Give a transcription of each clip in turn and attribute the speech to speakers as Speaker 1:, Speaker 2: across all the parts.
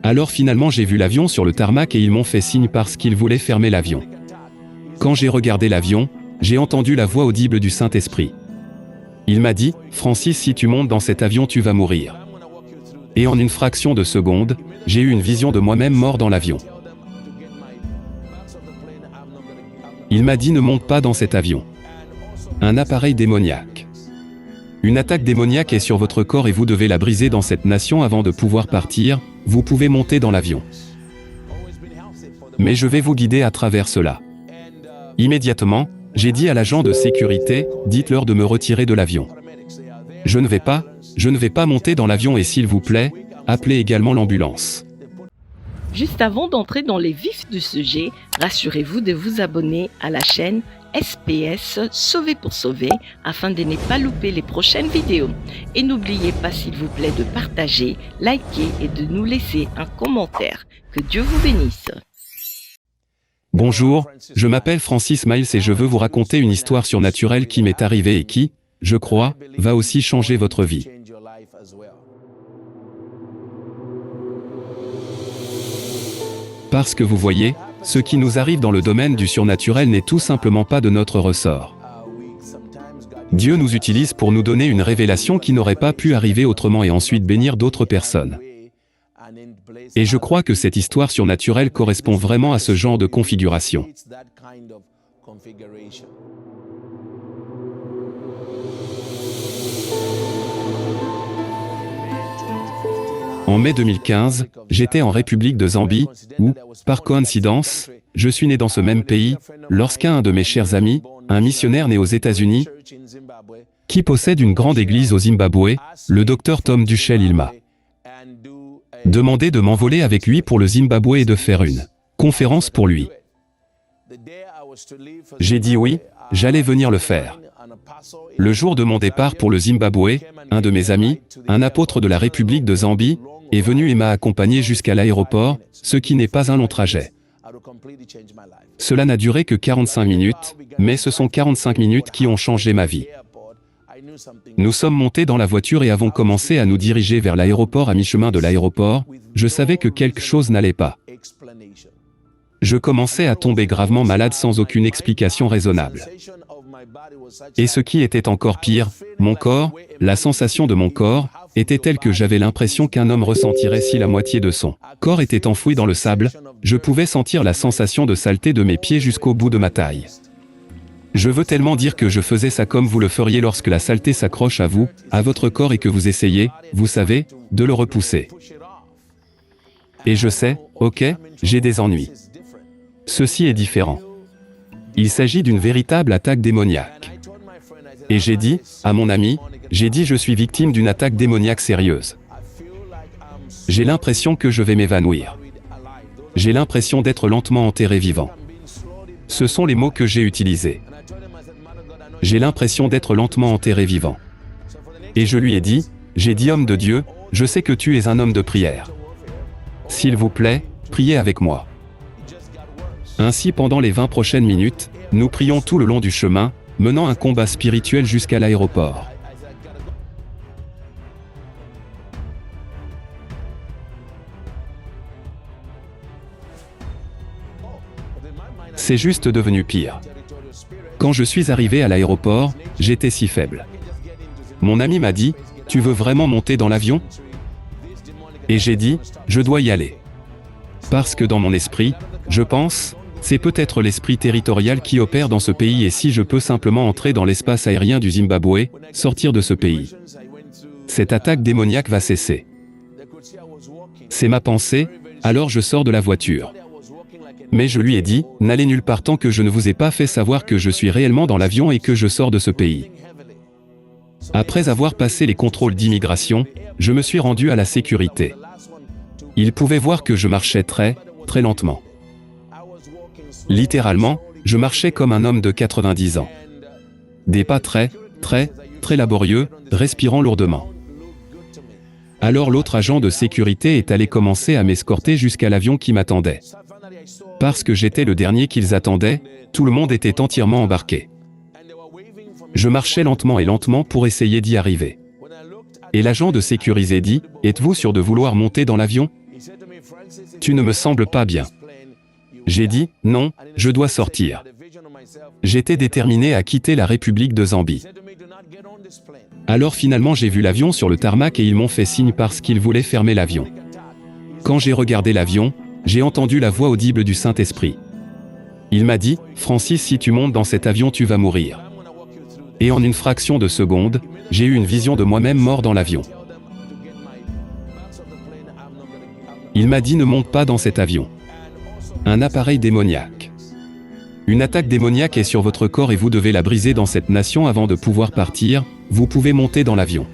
Speaker 1: Alors finalement j'ai vu l'avion sur le tarmac et ils m'ont fait signe parce qu'ils voulaient fermer l'avion. Quand j'ai regardé l'avion, j'ai entendu la voix audible du Saint-Esprit. Il m'a dit, « Francis, si tu montes dans cet avion, tu vas mourir. » Et en une fraction de seconde, j'ai eu une vision de moi-même mort dans l'avion. Il m'a dit, « Ne monte pas dans cet avion. » Un appareil démoniaque. Une attaque démoniaque est sur votre corps et vous devez la briser dans cette nation avant de pouvoir partir. Vous pouvez monter dans l'avion. Mais je vais vous guider à travers cela. Immédiatement, j'ai dit à l'agent de sécurité, dites-leur de me retirer de l'avion. Je ne vais pas monter dans l'avion et s'il vous plaît, appelez également l'ambulance.
Speaker 2: Juste avant d'entrer dans les vifs du sujet, rassurez-vous de vous abonner à la chaîne SPS Sauver pour Sauver afin de ne pas louper les prochaines vidéos. Et n'oubliez pas s'il vous plaît de partager, liker et de nous laisser un commentaire. Que Dieu vous bénisse.
Speaker 1: Bonjour, je m'appelle Francis Miles et je veux vous raconter une histoire surnaturelle qui m'est arrivée et qui, je crois, va aussi changer votre vie. Parce que vous voyez, ce qui nous arrive dans le domaine du surnaturel n'est tout simplement pas de notre ressort. Dieu nous utilise pour nous donner une révélation qui n'aurait pas pu arriver autrement et ensuite bénir d'autres personnes. Et je crois que cette histoire surnaturelle correspond vraiment à ce genre de configuration. En mai 2015, j'étais en République de Zambie, où, par coïncidence, je suis né dans ce même pays, lorsqu'un de mes chers amis, un missionnaire né aux États-Unis, qui possède une grande église au Zimbabwe, le docteur Tom Duchel, il m'a demandé de m'envoler avec lui pour le Zimbabwe et de faire une conférence pour lui. J'ai dit oui, j'allais venir le faire. Le jour de mon départ pour le Zimbabwe, un de mes amis, un apôtre de la République de Zambie, est venu et m'a accompagné jusqu'à l'aéroport, ce qui n'est pas un long trajet. Cela n'a duré que 45 minutes, mais ce sont 45 minutes qui ont changé ma vie. Nous sommes montés dans la voiture et avons commencé à nous diriger vers l'aéroport. À mi-chemin de l'aéroport, je savais que quelque chose n'allait pas. Je commençais à tomber gravement malade sans aucune explication raisonnable. Et ce qui était encore pire, mon corps, la sensation de mon corps, était telle que j'avais l'impression qu'un homme ressentirait si la moitié de son corps était enfoui dans le sable. Je pouvais sentir la sensation de saleté de mes pieds jusqu'au bout de ma taille. Je veux tellement dire que je faisais ça comme vous le feriez lorsque la saleté s'accroche à vous, à votre corps et que vous essayez, vous savez, de le repousser. Et je sais, ok, j'ai des ennuis. Ceci est différent. Il s'agit d'une véritable attaque démoniaque. Et j'ai dit, à mon ami, je suis victime d'une attaque démoniaque sérieuse. J'ai l'impression que je vais m'évanouir. J'ai l'impression d'être lentement enterré vivant. Ce sont les mots que j'ai utilisés. J'ai l'impression d'être lentement enterré vivant. Et je lui ai dit, homme de Dieu, je sais que tu es un homme de prière. S'il vous plaît, priez avec moi. Ainsi pendant les 20 prochaines minutes, nous prions tout le long du chemin, menant un combat spirituel jusqu'à l'aéroport. C'est juste devenu pire. Quand je suis arrivé à l'aéroport, j'étais si faible. Mon ami m'a dit, « Tu veux vraiment monter dans l'avion ?» Et j'ai dit, « Je dois y aller. » Parce que dans mon esprit, je pense, c'est peut-être l'esprit territorial qui opère dans ce pays et si je peux simplement entrer dans l'espace aérien du Zimbabwe, sortir de ce pays, cette attaque démoniaque va cesser. C'est ma pensée, alors je sors de la voiture. Mais je lui ai dit, n'allez nulle part tant que je ne vous ai pas fait savoir que je suis réellement dans l'avion et que je sors de ce pays. Après avoir passé les contrôles d'immigration, je me suis rendu à la sécurité. Ils pouvaient voir que je marchais très, très lentement. Littéralement, je marchais comme un homme de 90 ans. Des pas très, très, très laborieux, respirant lourdement. Alors l'autre agent de sécurité est allé commencer à m'escorter jusqu'à l'avion qui m'attendait. Parce que j'étais le dernier qu'ils attendaient, tout le monde était entièrement embarqué. Je marchais lentement et lentement pour essayer d'y arriver. Et l'agent de sécurité dit, « Êtes-vous sûr de vouloir monter dans l'avion ?» Tu ne me sembles pas bien. J'ai dit, non, je dois sortir. J'étais déterminé à quitter la République de Zambie. Alors finalement j'ai vu l'avion sur le tarmac et ils m'ont fait signe parce qu'ils voulaient fermer l'avion. Quand j'ai regardé l'avion, j'ai entendu la voix audible du Saint-Esprit. Il m'a dit, Francis, si tu montes dans cet avion, tu vas mourir. Et en une fraction de seconde, j'ai eu une vision de moi-même mort dans l'avion. Il m'a dit, ne monte pas dans cet avion. Un appareil démoniaque. Une attaque démoniaque est sur votre corps et vous devez la briser dans cette nation avant de pouvoir partir, vous pouvez monter dans l'avion.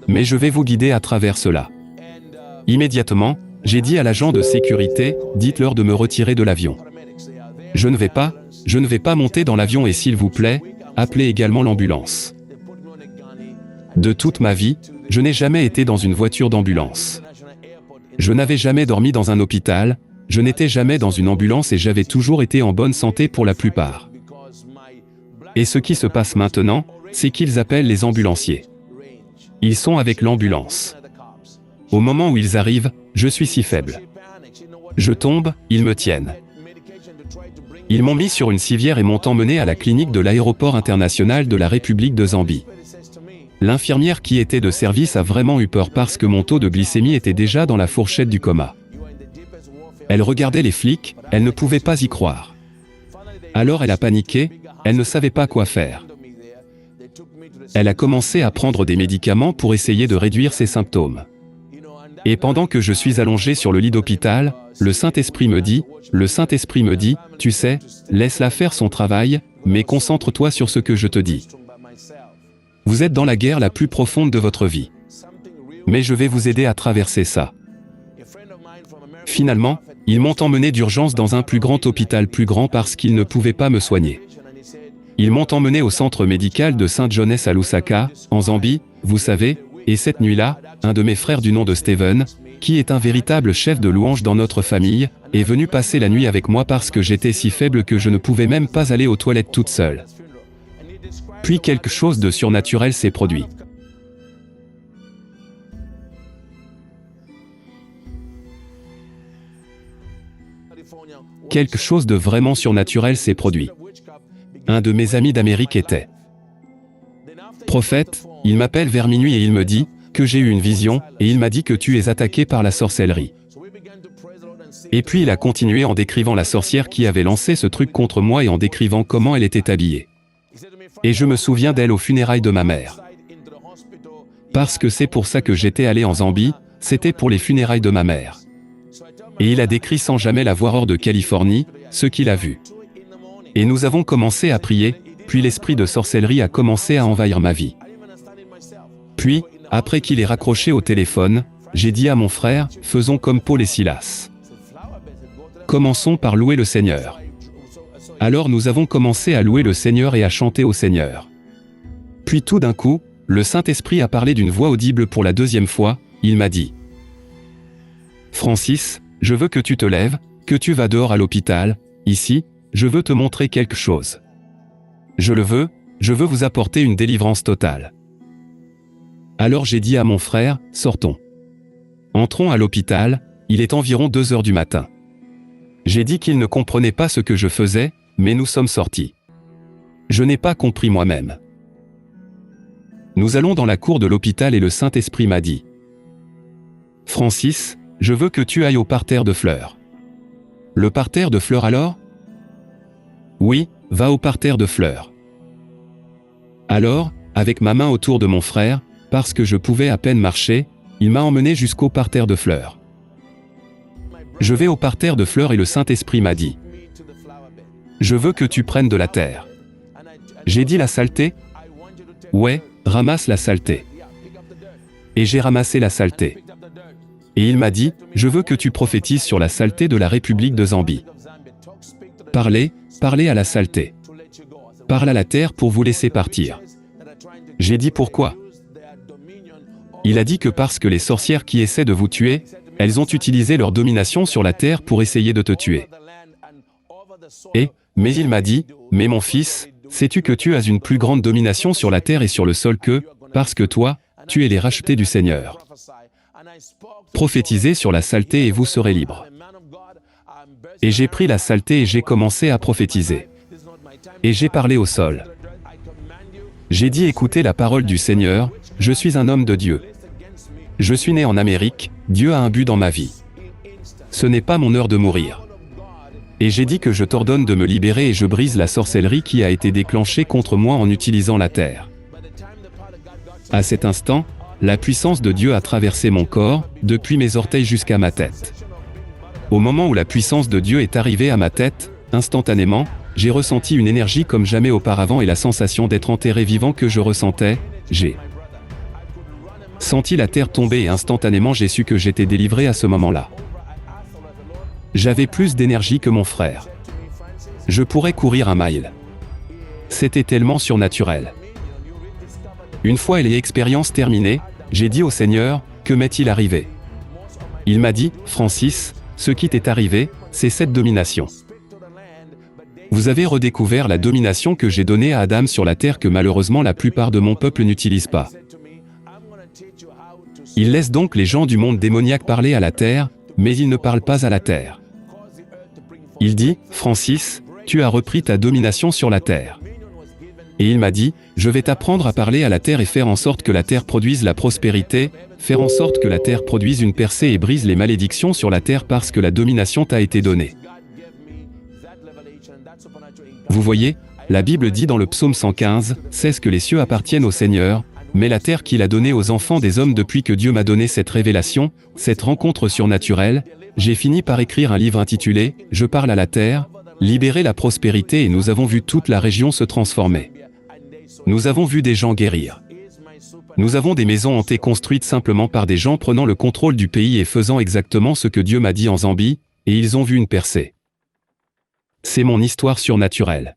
Speaker 1: Mais je vais vous guider à travers cela. Immédiatement, j'ai dit à l'agent de sécurité, dites-leur de me retirer de l'avion. Je ne vais pas monter dans l'avion et s'il vous plaît, appelez également l'ambulance. De toute ma vie, je n'ai jamais été dans une voiture d'ambulance. Je n'avais jamais dormi dans un hôpital, je n'étais jamais dans une ambulance et j'avais toujours été en bonne santé pour la plupart. Et ce qui se passe maintenant, c'est qu'ils appellent les ambulanciers. Ils sont avec l'ambulance. Au moment où ils arrivent, je suis si faible. Je tombe, ils me tiennent. Ils m'ont mis sur une civière et m'ont emmené à la clinique de l'aéroport international de la République de Zambie. L'infirmière qui était de service a vraiment eu peur parce que mon taux de glycémie était déjà dans la fourchette du coma. Elle regardait les flics, elle ne pouvait pas y croire. Alors elle a paniqué, elle ne savait pas quoi faire. Elle a commencé à prendre des médicaments pour essayer de réduire ses symptômes. Et pendant que je suis allongé sur le lit d'hôpital, le Saint-Esprit me dit, tu sais, laisse-la faire son travail, mais concentre-toi sur ce que je te dis. Vous êtes dans la guerre la plus profonde de votre vie. Mais je vais vous aider à traverser ça. Finalement, ils m'ont emmené d'urgence dans un plus grand hôpital plus grand parce qu'ils ne pouvaient pas me soigner. Ils m'ont emmené au centre médical de Saint John's à Lusaka, en Zambie, vous savez, et cette nuit-là, un de mes frères du nom de Steven, qui est un véritable chef de louange dans notre famille, est venu passer la nuit avec moi parce que j'étais si faible que je ne pouvais même pas aller aux toilettes toute seule. Puis quelque chose de surnaturel s'est produit. Quelque chose de vraiment surnaturel s'est produit. Un de mes amis d'Amérique était prophète, il m'appelle vers minuit et il me dit que j'ai eu une vision, et il m'a dit que tu es attaqué par la sorcellerie. Et puis il a continué en décrivant la sorcière qui avait lancé ce truc contre moi et en décrivant comment elle était habillée. Et je me souviens d'elle aux funérailles de ma mère. Parce que c'est pour ça que j'étais allé en Zambie, c'était pour les funérailles de ma mère. Et il a décrit sans jamais la voir hors de Californie, ce qu'il a vu. Et nous avons commencé à prier, puis l'esprit de sorcellerie a commencé à envahir ma vie. Puis, après qu'il ait raccroché au téléphone, j'ai dit à mon frère, faisons comme Paul et Silas. Commençons par louer le Seigneur. Alors nous avons commencé à louer le Seigneur et à chanter au Seigneur. Puis tout d'un coup, le Saint-Esprit a parlé d'une voix audible pour la deuxième fois, il m'a dit « Francis, je veux que tu te lèves, que tu vas dehors à l'hôpital, ici, je veux te montrer quelque chose. Je veux vous apporter une délivrance totale. » Alors j'ai dit à mon frère, sortons. Entrons à l'hôpital, il est environ 2 heures du matin. J'ai dit qu'il ne comprenait pas ce que je faisais, mais nous sommes sortis. Je n'ai pas compris moi-même. Nous allons dans la cour de l'hôpital et le Saint-Esprit m'a dit « Francis, je veux que tu ailles au parterre de fleurs. » Le parterre de fleurs alors ? Oui, va au parterre de fleurs. Alors, avec ma main autour de mon frère, parce que je pouvais à peine marcher, il m'a emmené jusqu'au parterre de fleurs. Je vais au parterre de fleurs et le Saint-Esprit m'a dit « Je veux que tu prennes de la terre. » J'ai dit la saleté ? Ouais, ramasse la saleté. Et j'ai ramassé la saleté. Et il m'a dit « Je veux que tu prophétises sur la saleté de la République de Zambie. » Parlez à la saleté. Parle à la terre pour vous laisser partir. J'ai dit pourquoi ? Il a dit que parce que les sorcières qui essaient de vous tuer, elles ont utilisé leur domination sur la terre pour essayer de te tuer. Mais il m'a dit, mais mon fils, sais-tu que tu as une plus grande domination sur la terre et sur le sol que, parce que toi, tu es les rachetés du Seigneur. prophétisez sur la saleté et vous serez libres. Et j'ai pris la saleté et j'ai commencé à prophétiser. Et j'ai parlé au sol. J'ai dit écoutez la parole du Seigneur, je suis un homme de Dieu. Je suis né en Amérique, Dieu a un but dans ma vie. Ce n'est pas mon heure de mourir. Et j'ai dit que je t'ordonne de me libérer et je brise la sorcellerie qui a été déclenchée contre moi en utilisant la terre. À cet instant, la puissance de Dieu a traversé mon corps, depuis mes orteils jusqu'à ma tête. Au moment où la puissance de Dieu est arrivée à ma tête, instantanément, j'ai ressenti une énergie comme jamais auparavant et la sensation d'être enterré vivant que je ressentais, j'ai senti la terre tomber et instantanément j'ai su que j'étais délivré à ce moment-là. J'avais plus d'énergie que mon frère. Je pourrais courir un mile. C'était tellement surnaturel. Une fois les expériences terminées, j'ai dit au Seigneur, que m'est-il arrivé? Il m'a dit, Francis, ce qui t'est arrivé, c'est cette domination. Vous avez redécouvert la domination que j'ai donnée à Adam sur la terre que malheureusement la plupart de mon peuple n'utilise pas. Il laisse donc les gens du monde démoniaque parler à la terre, mais il ne parle pas à la terre. Il dit, Francis, tu as repris ta domination sur la terre. Et il m'a dit, je vais t'apprendre à parler à la terre et faire en sorte que la terre produise la prospérité, faire en sorte que la terre produise une percée et brise les malédictions sur la terre parce que la domination t'a été donnée. Vous voyez, la Bible dit dans le psaume 115, « C'est ce que les cieux appartiennent au Seigneur, mais la terre qu'il a donnée aux enfants des hommes depuis que Dieu m'a donné cette révélation, cette rencontre surnaturelle, j'ai fini par écrire un livre intitulé « Je parle à la terre, libérer la prospérité » et nous avons vu toute la région se transformer. Nous avons vu des gens guérir. Nous avons des maisons hantées construites simplement par des gens prenant le contrôle du pays et faisant exactement ce que Dieu m'a dit en Zambie, et ils ont vu une percée. C'est mon histoire surnaturelle.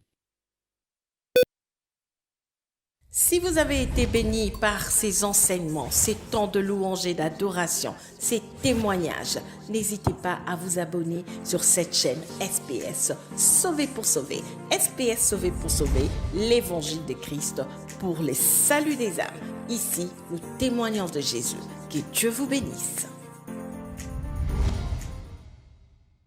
Speaker 2: Si vous avez été béni par ces enseignements, ces temps de louange et d'adoration, ces témoignages, n'hésitez pas à vous abonner sur cette chaîne SPS Sauvé pour sauver. SPS Sauvé pour sauver, l'évangile de Christ pour les saluts des âmes. Ici, nous témoignons de Jésus. Que Dieu vous bénisse.